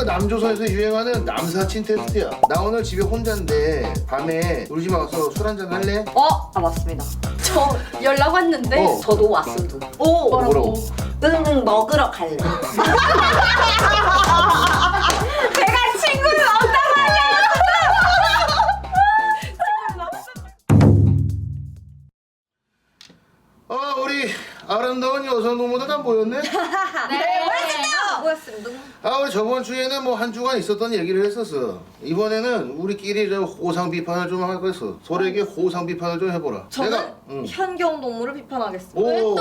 남조선에서 유행하는 남사친 테스트야. 나 오늘 집에 혼자인데 밤에 우리 집 와서 술 한잔 할래? 아 맞습니다. 저 연락 왔는데 어. 저도 왔어도. 오 뭐라고? 응 먹으러 갈래. 내가 친구는 없단 말이야. 우리 아름다운 여성 동무들 다 모였네? 네. 뭐였습니다. 우리 저번 주에는 뭐 한 주간 있었던 얘기를 했었어. 이번에는 우리끼리 저 호상 비판을 좀 할 거였어. 서로에게 호상 비판을 좀 해보라. 저는 응. 현경 동물을 비판하겠습니다. 오, 왜 또?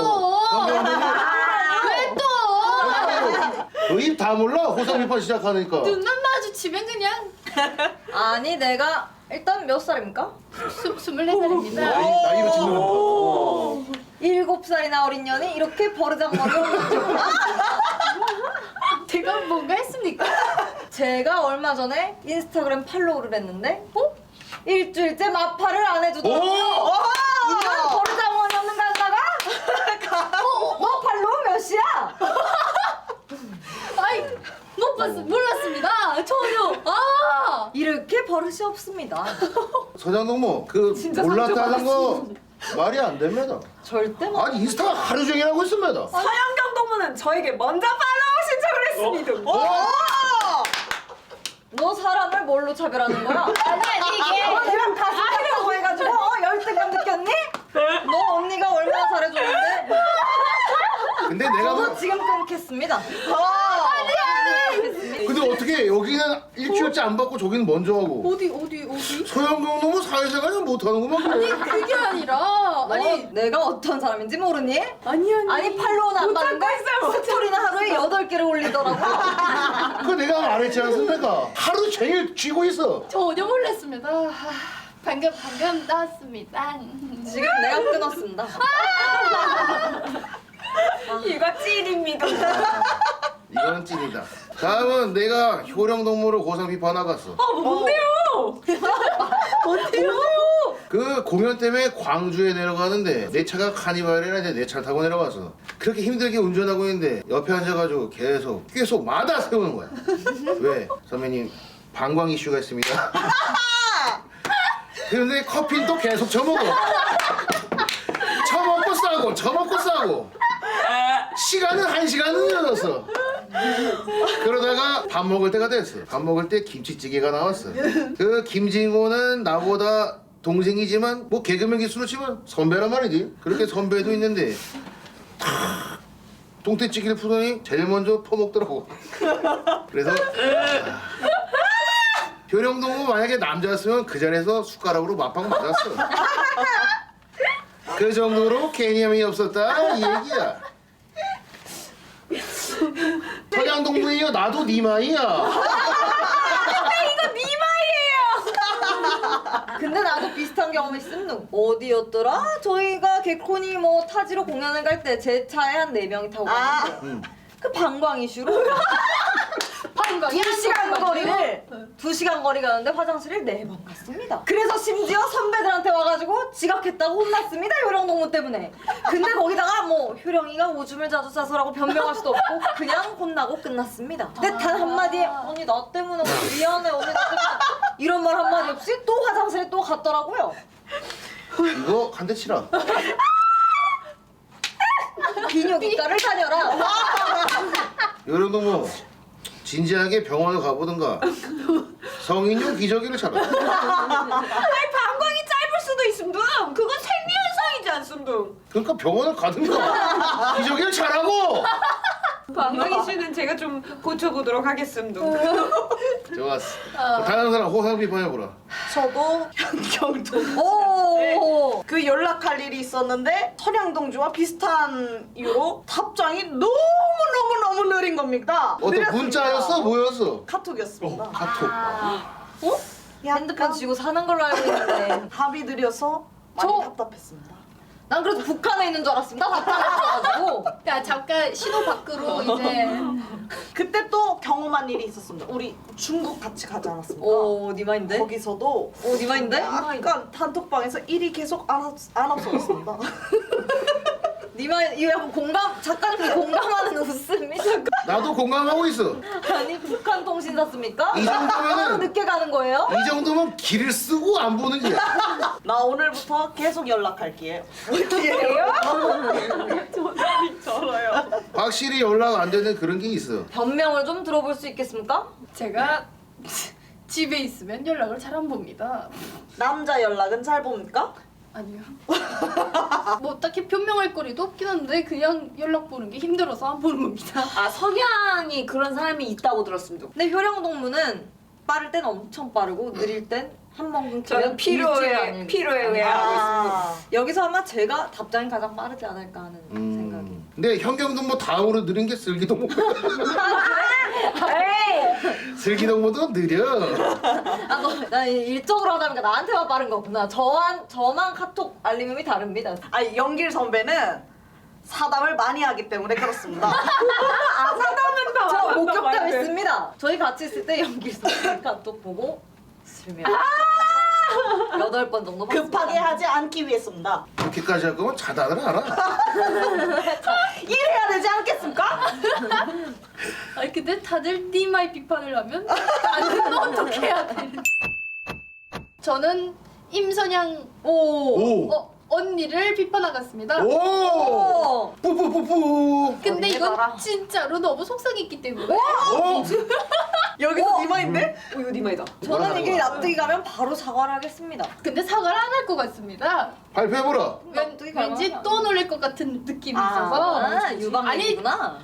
왜 또? 너입 다 몰라? 호상 비판 시작하니까. 눈만 마주치면 그냥 아니 내가 일단 몇 살입니까? 24살입니다. 나이로 짓는 거. 7살이나 어린 년이 이렇게 버르장머리 오는 줄. 제가 뭔가 했습니까? 제가 얼마 전에 인스타그램 팔로우를 했는데 일주일째 마파를 안 해주더라고요. 이런 버르장머리 없는 간다가 너 팔로우 몇이야? 아이 몰랐습니다. 전혀. 이렇게 버릇이 없습니다. 서장동무 진짜 몰랐다는 거 말이 안 됩니다. 절대 못. 아니 인스타 하루 종일 하고 있습니다. 서영경 동무는 저에게 먼저 팔로우 신청을 했습니다. 너 사람을 뭘로 차별하는 거야? 아니 이게 내가 가슴이라고 해가지고 열등감 느꼈니? 너 언니가 얼마나 잘해줬는데? 근데 내가 저도 지금 끊겠습니다. 근데 어떻게 여기는 일주일째 안 받고 저기는 먼저 하고 어디? 소영경 놈은 사회생활을 못하는구만. 그래. 그게 아니라 너 내가 어떤 사람인지 모르니? 아니 팔로우는 안 받는데 스토리는 하루에 8개를 올리더라고. 그거 내가 말했지 않습니까? 하루 종일 쥐고 있어. 전혀 몰랐습니다. 방금 나왔습니다. 지금 내가 끊었습니다. 이거 찐입니다. 이건 찐이다. 다음은 내가 효령동물을 고상 비판하갔어. 뭔데요? 그 공연 때문에 광주에 내려가는데 내 차가 카니발이라 내 차를 타고 내려가서 그렇게 힘들게 운전하고 있는데 옆에 앉아가지고 계속 마다 세우는 거야. 왜? 선배님 방광 이슈가 있습니다. 그런데 커피는 또 계속 처먹어. 처먹고 싸고 시간은 1시간은 늦어졌어. 그러다가 밥 먹을 때가 됐어. 밥 먹을 때 김치찌개가 나왔어. 그 김진고는 나보다 동생이지만 뭐 개그맨 기수로 치면 선배란 말이지. 그렇게 선배도 있는데 동태찌개를 푸더니 제일 먼저 퍼먹더라고. 그래서 효령동무 만약에 남자였으면 그 자리에서 숟가락으로 맞방 맞았어. 그 정도로 개념이 없었다 이 얘기야. 서양동무예요. 나도 니마이야. 근데 나도 비슷한 경험이 있음. 어디였더라? 저희가 개코니 뭐 타지로 공연을 갈 때 제 차에 한 4명이 타고 갔는데 그 방광 이슈로 방광이 2시간 거리 가는데 화장실을 4번 갔습니다. 그래서 심지어 선배들한테 와가지고 지각했다고 혼났습니다. 효령동무 때문에. 근데 거기다가 뭐 효령이가 오줌을 자주 싸서라고 변명할 수도 없고 그냥 혼나고 끝났습니다. 근데 단 한마디에 언니 나 때문에 미안해 언니 나 때문에 이런 말 한마디 없이 또 화장실에 또 갔더라고요. 이거 한 대 치라. 비뇨기과를 다녀라. 효령동무 진지하게 병원을 가보든가 성인용 기저귀를 차라. 아니 방광이 짧을 수도 있음둥. 그건 생리현상이지 않음둥. 그러니까 병원을 가든가 기저귀를 차라고. 방광 이슈는 제가 좀 고쳐보도록 하겠습니다. 좋았어. 다른 사람 호상 비판해보라. 저도 현경동. 오. 그 연락할 일이 있었는데 선양동주와 비슷한 이유로 답장이 너무 느린 겁니다. 어떤 느렸습니다. 문자였어? 뭐였어? 카톡이었습니다. 카톡. 핸드폰 쥐고 사는 걸로 알고 있는데 답이 느려서 많이 답답했습니다. 난 그래도 북한에 있는 줄 알았습니다. 답답해가지고. 야 잠깐 신호 밖으로 이제 그때 또 경험한 일이 있었습니다. 우리 중국 같이 가지 않았습니까? 오 니마인데? 거기서도 니마인데? 약간 단톡방에서 일이 계속 안 없어졌습니다. 니마 이거 약간 공감 작가님이 공감하는 웃음이 잠깐. 나도 공감하고 있어. 아니 북한 통신사 씁니까? 이 정도면은- 늦게 가는 거예요? 이 정도면 길을 쓰고 안 보는 거야. 나 오늘부터 계속 연락할게요. 저러요. 확실히 연락 안 되는 그런 게 있어. 변명을 좀 들어볼 수 있겠습니까? 제가 집에 있으면 연락을 잘 안 봅니다. 남자 연락은 잘 봅니까? 아니요. 뭐 딱히 변명할 거리도 없긴 한데 그냥 연락 보는 게 힘들어서 안 보는 겁니다. 아 성향이 그런 사람이 있다고 들었습니다. 근데 효령동무는 빠를 땐 엄청 빠르고 느릴 땐 한 번 끊기면 저는 일주일 아니면- 필요에 의하고 있습니다. 여기서 아마 제가 답장이 가장 빠르지 않을까 하는 생각이. 근데 현경동무 다음으로 느린 게 슬기동무. 슬기동무도 느려. 아, 나 일적으로 하다 보니까 나한테만 빠른 거구나. 저만 카톡 알림음이 다릅니다. 아니 연길 선배는 사담을 많이 하기 때문에 그렇습니다. 저 목격담 있습니다. 저희 같이 있을 때 연길 선배 카톡 보고 스르면 8번 정도 봤습니다. 급하게 하지 않기 위해서입니다. 그렇게까지 할 거면 차단을 하라. 이래야 되지 않겠습니까? 아니 근데 다들 니마이 비판을 하면 나는 어떻게 해야 돼? 저는 임선양 오. 언니를 비판하겠습니다. 오. 뿌뿌뿌뿌. 근데 언니 이건 봐라. 진짜로 너무 속상했기 때문에 오. 여기서 니마인데? 이거 니 말이다. 저는 이게 뭐라? 납득이 가면 바로 사과를 하겠습니다. 근데 사과를 안 할 것 같습니다. 발표해보라. 납득이 왠지 가능하다. 또 놀릴 것 같은 느낌이 있어서 아, 유방 아니 얘기구나.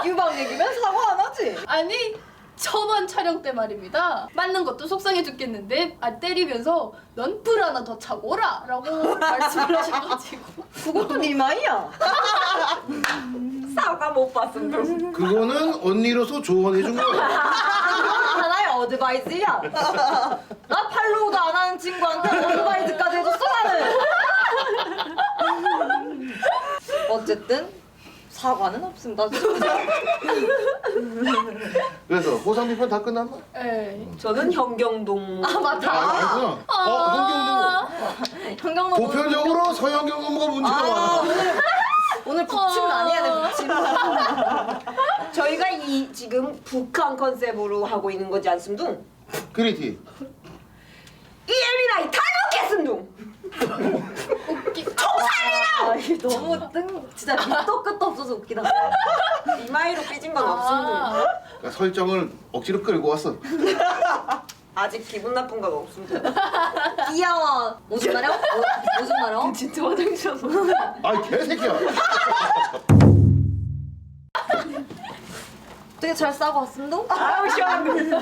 유방 얘기면 사과 안 하지. 아니 저번 촬영 때 말입니다. 맞는 것도 속상해 죽겠는데 때리면서 넌 불 하나 더 차고 오라 라고 말씀을 하셔가지고 그것도 네 말이야. 사과 못 봤습니다. 그거는 언니로서 조언해준 거야. 하나의 어드바이스야. 나 팔로우도 안 하는 친구한테 어드바이스까지 해줬어 나는. 어쨌든 사과는 없습니다. 그래서 호상 비판 다 끝났나? 네. 저는 현경동. 아 맞다. 아니구나. 현경동무. 현경로 보편적으로 서현경동무가 문제가 아, 많아. 오늘 북침 많이 해야 돼 북침. 저희가 이 지금 북한 컨셉으로 하고 있는 거지 않습니까? 그리티. 이 엘리나이 다 먹겠습니다. 아 이게 너무 진짜 밑도 끝도 없어서 웃기다. 이마이로 삐진 건 없습니다. 그러니까 설정을 억지로 끌고 왔어. 아직 기분 나쁜 건 없습니다. 귀여워. 무슨 말이야? 무슨 말이야? 진짜 화장실 와서. 아이 개새끼야. 되게 잘 싸고 왔습니다. 아우 시원합니다.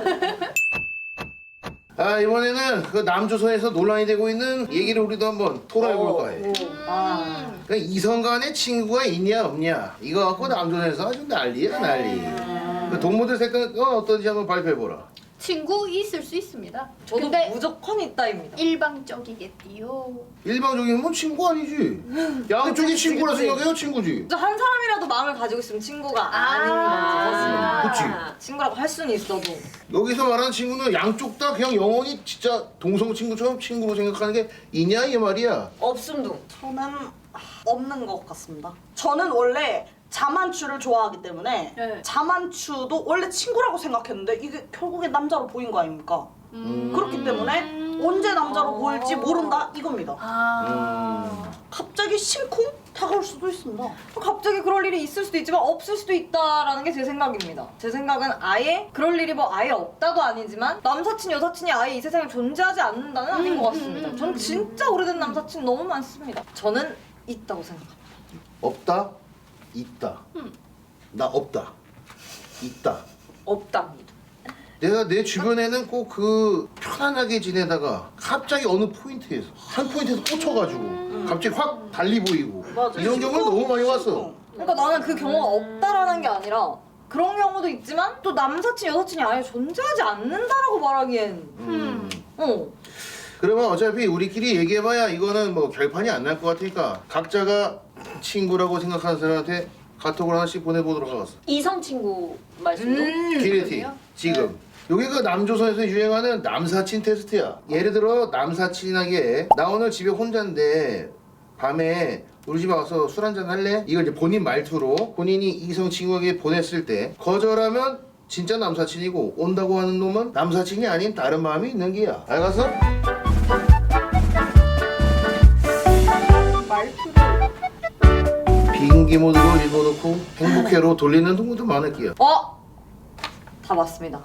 아 이번에는 그 남조선에서 논란이 되고 있는 얘기를 우리도 한번 토론해볼까 해. 아. 그러니까 이성 간에 친구가 있냐 없냐 이거 갖고 남조선에서 아주 난리야 난리. 그 동무들 생각은 어떤지 한번 발표해보라. 친구 있을 수 있습니다. 저도 근데 무조건 있다입니다. 일방적이겠디요. 일방적이면 친구 아니지. 양쪽이 친구라 생각해요 친구지. 진짜 한 사람이라도 마음을 가지고 있으면 친구가 아닌 거지. 그치. 친구라고 할 수는 있어도. 여기서 말하는 친구는 양쪽 다 그냥 영원히 진짜 동성 친구처럼 친구로 생각하는 게 있냐 이 말이야. 없습니다. 저는 없는 것 같습니다. 저는 원래 자만추를 좋아하기 때문에 네. 자만추도 원래 친구라고 생각했는데 이게 결국에 남자로 보인 거 아닙니까? 그렇기 때문에 언제 남자로 보일지 모른다 이겁니다. 갑자기 심쿵 다가올 수도 있습니다. 갑자기 그럴 일이 있을 수도 있지만 없을 수도 있다라는 게 제 생각입니다. 제 생각은 아예 그럴 일이 뭐 아예 없다도 아니지만 남사친 여사친이 아예 이 세상에 존재하지 않는다는 아닌 것 같습니다. 전 진짜 오래된 남사친 너무 많습니다. 저는 있다고 생각합니다. 없다 있다. 나 없다 있다. 없답니다. 내가 내 주변에는 꼭 그 편안하게 지내다가 갑자기 어느 포인트에서 한 포인트에서 꽂혀가지고 갑자기 확 달리 보이고 맞아. 이런 경우는 너무 많이 왔어. 그러니까 나는 그 경우가 없다라는 게 아니라 그런 경우도 있지만 또 남사친 여사친이 아예 존재하지 않는다라고 말하기엔 그러면 어차피 우리끼리 얘기해봐야 이거는 뭐 결판이 안 날 것 같으니까 각자가 친구라고 생각하는 사람한테 카톡을 하나씩 보내보도록 하겠어. 이성 친구 말씀도. 기레티 지금 요게 그 남조선에서 유행하는 남사친 테스트야. 예를 들어 남사친에게 나 오늘 집에 혼자인데 밤에 우리 집에 와서 술 한잔 할래? 이걸 이제 본인 말투로 본인이 이성 친구에게 보냈을 때 거절하면 진짜 남사친이고 온다고 하는 놈은 남사친이 아닌 다른 마음이 있는 게야. 알겠어? 비행기 모드로 읽어놓고 행복해로 돌리는 동무도 많을 게야. 다 봤습니다.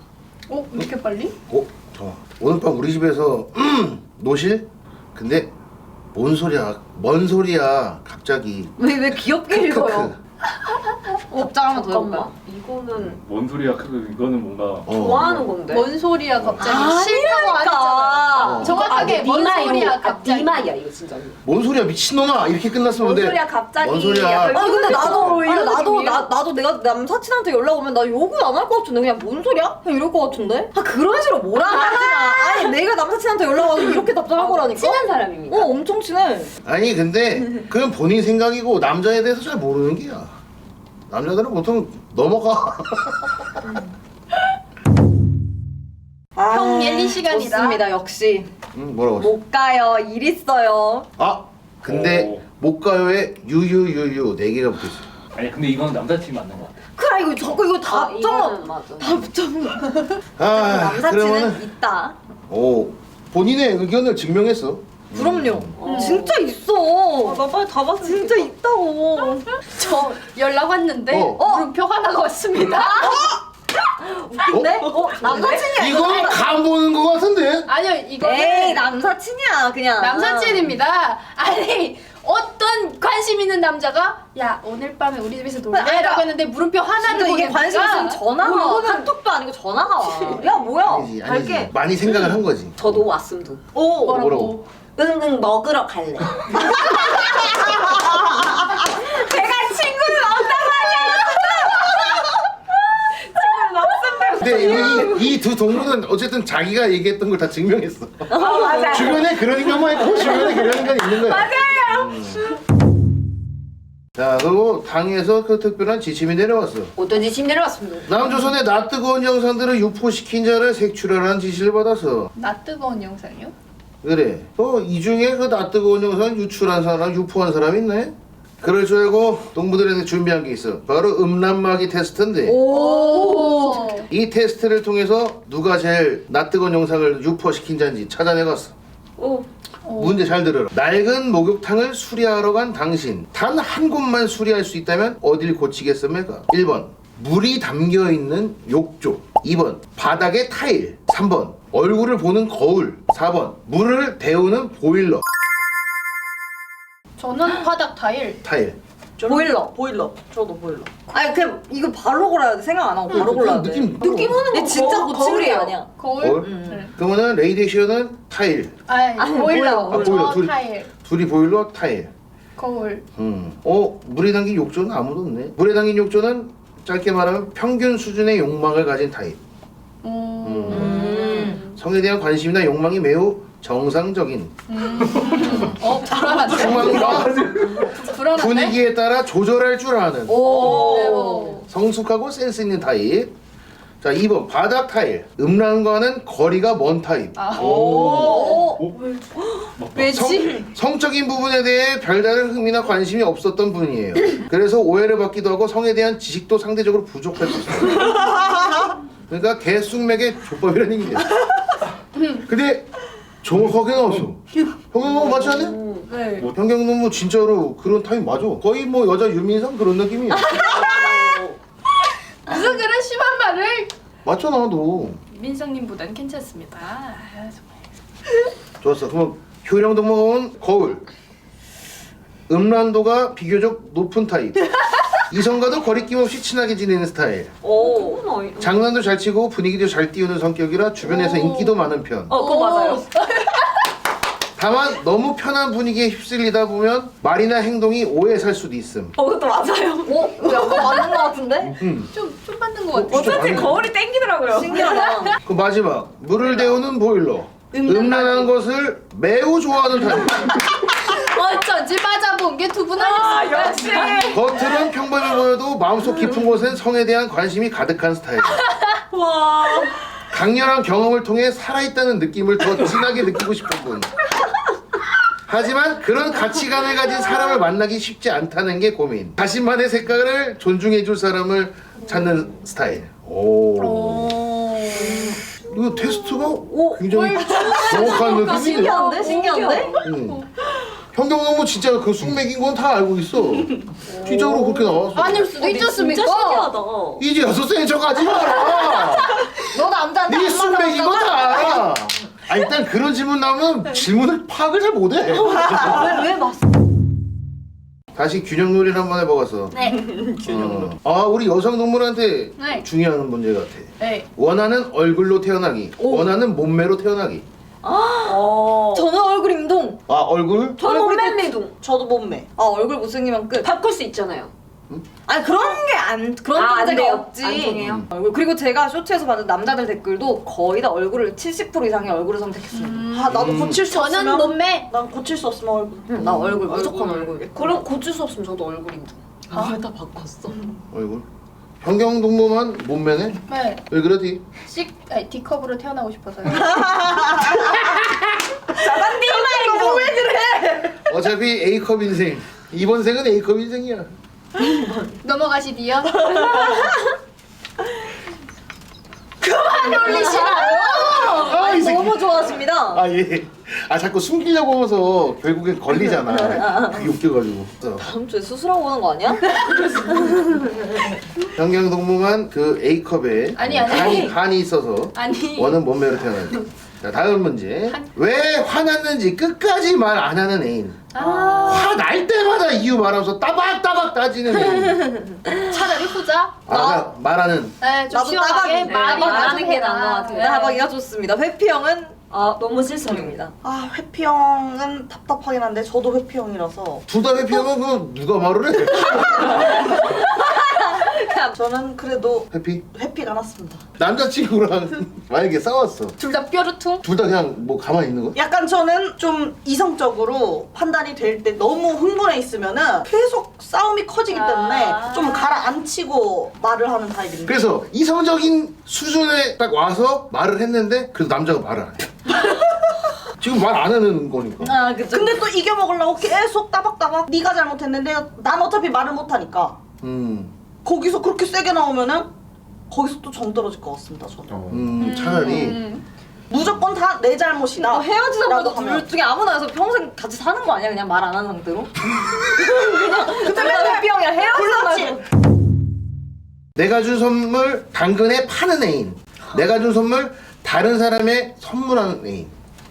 이렇게 빨리? 잠깐만. 오늘 밤 우리 집에서 노실? 근데 뭔 소리야 갑자기. 왜 귀엽게 읽어요? 갑자기 한번 더 잠깐만. 해볼까요? 이거는 뭔 소리야? 이거는 뭔가 좋아하는 건데. 뭔 소리야 갑자기? 싫다고 안 했잖아. 정확하게 뭔 소리야 갑자기? 네 말이야 이거 진짜. 뭔 소리야 미친놈아 이렇게 끝났으면 뭔 돼. 소리야 갑자기. 뭔 소리야. 약간 아니 근데 느낌이에요. 나도 내가 남사친한테 연락 오면 나 욕은 안 할 것 같은데 그냥 뭔 소리야? 그냥 이럴 것 같은데? 그런 식으로 뭐라 하지 마. 아니 내가 남사친한테 연락 와서 이렇게 답장할 거라니까? 친한 사람입니다. 엄청 친해. 아니 근데 그건 본인 생각이고 남자에 대해서 잘 모르는 게야. 남자들은 보통 넘어가. 형 예리 시간이다. 좋습니다 역시. 뭐라고 했어? 못 가요 일 있어요. 근데 오. 못 가요에 유유유유 4개가 붙어있어. 아니 근데 이건 남사친이 맞는 거 같아. 그래 이거 자꾸 이거 답장 이거는 맞아. 남사친은 그러면은 있다. 본인의 의견을 증명했어. 그럼요. 진짜 있어. 나 빨리 다 봤어. 진짜 있다고. 저 연락 왔는데 물음표 하나가 왔습니다. 네? 남사친이야. 이건 간 보는 거 같은데? 아니요 에이 이거는 남사친이야 그냥. 남사친입니다. 아니 어떤 관심 있는 남자가 야 오늘 밤에 우리 집에서 놀래라고 했는데 물음표 하나를 진짜 이게 보내니까 관심 있으면 전화가 와. 이거는 카톡도 아니고 전화가 와. 야 뭐야? 아니지. 갈게. 많이 생각을 한 거지. 저도 왔음도. 뭐라고? 응응 먹으러 갈래. 내가 친구는 없단 말이야. 근데 이 두 동물은 어쨌든 자기가 얘기했던 걸 다 증명했어. 맞아. 주변에 그런 인간만 있고 주변에 그런 인간이 있는 거야. 맞아요. 자 그리고 당에서 그 특별한 지침이 내려왔어. 어떤 지침 내려왔습니다. 남조선의 낯 뜨거운 영상들을 유포시킨 자를 색출하라는 지시를 받아서 나 뜨거운 영상이요? 그래. 이 중에 그 낯 뜨거운 영상 유출한 사람, 유포한 사람 있네? 그럴 줄 알고 동무들한테 준비한 게 있어. 바로 음란마귀 테스트인데 오. 이 테스트를 통해서 누가 제일 낯 뜨거운 영상을 유포시킨 자인지 찾아내갔어. 문제 잘 들어라. 낡은 목욕탕을 수리하러 간 당신. 단 한 곳만 수리할 수 있다면 어딜 고치겠습니까? 1번 물이 담겨있는 욕조. 2번 바닥의 타일. 3번 얼굴을 보는 거울. 4번 물을 데우는 보일러. 저는 바닥 타일. 타일. 보일러. 저도 보일러. 아니 그냥 이거 바로 골라야 돼. 생각 안 하고 바로 골라야 돼. 느낌 느낌 오는 근데 거 진짜 고치는 게 아니야. 거울. 거울? 그러면은 레이디에이션은 타일. 아니 보일러. 보일러. 저 둘이. 타일. 둘이 보일러 타일. 거울. 물에 담긴 욕조는 아무도 없네. 물에 담긴 욕조는 짧게 말하면 평균 수준의 욕망을 가진 타입. 성에 대한 관심이나 욕망이 매우 정상적인. 불안한데? 욕망과 불안한데? 분위기에 따라 조절할 줄 아는 오. 성숙하고 센스 있는 타입. 자 2번 바닥 타일. 음란과는 거리가 먼 타입. 왜지? 성적인 부분에 대해 별다른 흥미나 관심이 없었던 분이에요. 그래서 오해를 받기도 하고 성에 대한 지식도 상대적으로 부족할 수 있어요. 그러니까 개쑥맥의 족밥이라는 얘기예요. 근데 정확하게 나왔어. 평균 맞지 않아? 네. 평균 진짜로 그런 타입 맞아. 거의 뭐 여자 유민상 그런 느낌이야. 무슨 그런 심한 말을? 맞잖아 너. 민성님보단 괜찮습니다. 아, 정말. 좋았어. 그럼 효령 동물은 거울. 음란도가 비교적 높은 타입. 이성과도 거리낌 없이 친하게 지내는 스타일. 장난도 잘 치고 분위기도 잘 띄우는 성격이라 주변에서 인기도 많은 편. 그거 맞아요. 다만 너무 편한 분위기에 휩쓸리다 보면 말이나 행동이 오해 살 수도 있음. 그것도 맞아요. 약간 맞는 거 같은데? 좀 맞는 것 같아. 진짜 어쩐지 맞네. 거울이 땡기더라고요. 신기하다. 그 마지막 물을 데우는 보일러. 음란한 것을 매우 좋아하는 타입. 어쩐지 맞아본 게 두 분 아니었습니까? 겉으론 평범해 보여도 마음속 깊은 곳엔 성에 대한 관심이 가득한 스타일. 강렬한 경험을 통해 살아있다는 느낌을 더 진하게 느끼고 싶은 분. 하지만 그런 가치관을 가진 사람을 만나기 쉽지 않다는 게 고민. 자신만의 색깔을 존중해줄 사람을 찾는 스타일. 오. 이거 테스트가 굉장히 정확한 느낌이네. 신기한데? 신기한데? 현경농부 진짜 그 숙맥인 건 다 알고 있어. 진짜로 그렇게 나왔어. 아닐 수도 있지 않습니까? 진짜 신기하다. 이제 6살인 척 하지 마라. 너 남자한테 네 안 숙맥인 거 맞아봤잖아. 다 알아. 아, 일단 그런 질문 나오면 질문을 파악을 잘 못해. 왜 맞어? 다시 균형 놀이를 한번 해보겠어. 네. 아, 우리 여성 동물한테 네. 중요한 문제 같아. 네. 원하는 얼굴로 태어나기, 원하는 몸매로 태어나기. 저는 얼굴 임동. 아, 얼굴? 저는 얼굴이 몸매미둥. 저도 몸매. 아 얼굴 못생기면 끝. 바꿀 수 있잖아요. 아니 그런 게 그런 안 문제가 돼요? 없지. 안 통해요? 얼굴. 그리고 제가 쇼츠에서 받은 남자들 댓글도 거의 다 얼굴을 70% 이상의 얼굴을 선택했습니다. 아 나도 고칠 수 저는 없으면 몸매. 난 고칠 수 없으면 얼굴. 나 얼굴 무조건 얼굴. 그럼 고칠 수 없으면 저도 얼굴인데. 다 바꿨어. 얼굴? 현경 동물만 몸매네? 네. 왜 그러지? D컵으로 태어나고 싶어서요. 어차피 A컵 인생. 이번 생은 A컵 인생이야. 넘어가시디요. 그만 올리시라요. 아, 이 새끼. 너무 좋아하십니다. 아, 예. 아, 자꾸 숨기려고 하면서 결국엔 걸리잖아. 그게 웃겨가지고. 다음 주에 수술하고 오는 거 아니야? 현경 동무만 그 A컵에 아니. 한이 있어서 아니. 원은 몸매로 태어나기. 자, 다음 문제. 왜 화났는지 끝까지 말 안 하는 애인. 화 날 때마다 이유 말하면서 따박따박 따지는 애인. 차라리 후자. 말하는. 네, 좀 나도 시원하게 따박이. 말이 말하는 게 나은 것 같은데 하박이가 좋습니다. 회피형은 아 너무 실성입니다. 아 회피형은 답답하긴 한데 저도 회피형이라서 둘 다 회피하면 그 누가 말을 해? 저는 그래도 회피? 회피가 낫습니다. 남자친구랑 만약에 싸웠어. 둘 다 뾰루퉁. 둘 다 그냥 뭐 가만히 있는 거? 약간 저는 좀 이성적으로 판단이 될 때 너무 흥분해 있으면은 계속 싸움이 커지기 때문에 좀 가라앉히고 말을 하는 타입인데 그래서 이성적인 수준에 딱 와서 말을 했는데 그래도 남자가 말을 안 해. 지금 말 안 하는 거니까. 아 그쵸. 근데 또 이겨먹으려고 계속 따박따박 네가 잘못했는데 난 어차피 말을 못하니까 거기서 그렇게 세게 나오면은 거기서 또 정 떨어질 것 같습니다 저는. 차라리 무조건 다 내 잘못이다 너 헤어지자마자 라고 하면. 둘 중에 아무나 해서 평생 같이 사는 거 아니야? 그냥 말 안 하는 상태로? 그냥 둘다 회피형이랑 헤어지자마자 내가 준 선물 당근에 파는 애인. 내가 준 선물 다른 사람에 선물하는 애인.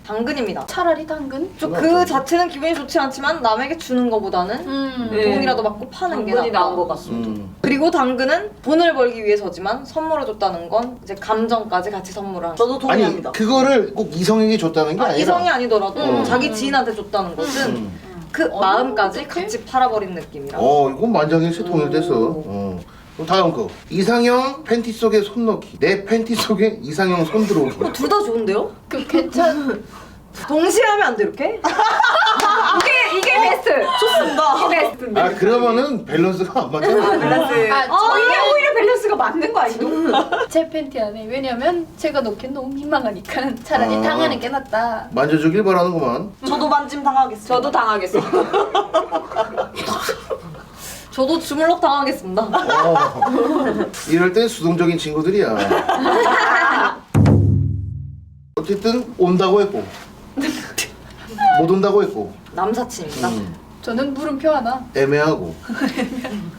당근입니다. 차라리 당근. 그 자체는 기분이 좋지 않지만 남에게 주는 거보다는 네. 돈이라도 받고 파는 게 당근이 낫다. 나은 것 같습니다. 그리고 당근은 돈을 벌기 위해서지만 선물을 줬다는 건 이제 감정까지 같이 선물을 하는 저도 아니 동의합니다. 그거를 꼭 이성에게 줬다는 게 아니라 이성이 아니더라도 어. 자기 지인한테 줬다는 것은 그 마음까지 같이 팔아버린 느낌이라. 이건 만장일치 통일됐어. 그럼 다음 거. 이상형 팬티 속에 손 넣기. 내 팬티 속에 이상형 손 들어오기. 둘 다 좋은데요? 그 괜찮. 동시에 하면 안 돼 이렇게? 이게 베스트. 좋습니다. 이게 베스트. 아 그러면은 밸런스가 안 맞잖아. 이게 오히려 밸런스가 맞는 거 아니죠? 제 팬티 안에. 왜냐면 제가 넣기엔 너무 민망하니까 차라리 아. 당하는 게 낫다. 만져주길 바라는구만. 저도 만짐 당하겠습니다. 저도 당하겠어. 저도 주물럭 당하겠습니다. 이럴 땐 수동적인 친구들이야. 어쨌든 온다고 했고 못 온다고 했고 남사친입니다. 저는 물음표 하나. 애매하고.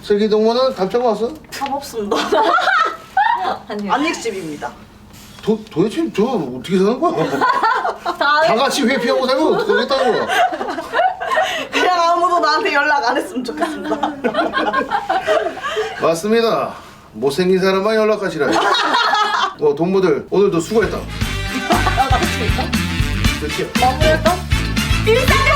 슬기동무는 답장 왔어? 답 없습니다. 아니요. 안익집입니다. 도대체 저 어떻게 사는 거야? 다 같이 회피하고 살면 어떻게 하겠다는 거야? 그냥 아무도 나한테 연락 안 했으면 좋겠습니다. 맞습니다. 못생긴 사람만 연락하시라. 동무들 오늘도 수고했다. 나 같이 있어? 그렇게. 마무리할까? 일상의